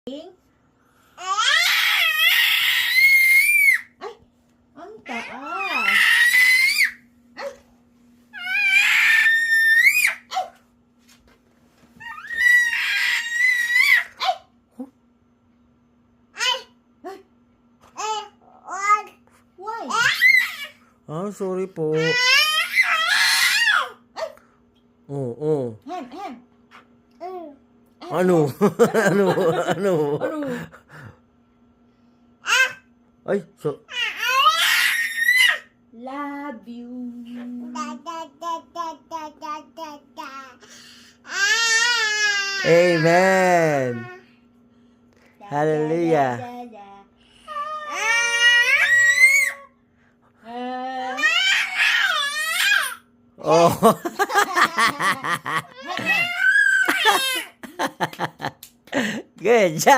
Ay, ang taas. Ay. Why? Ah, sorry po. Oo. Hem. Ano? Ano? Ano? Ay, Love you. Amen. Hallelujah. Oh. Good job.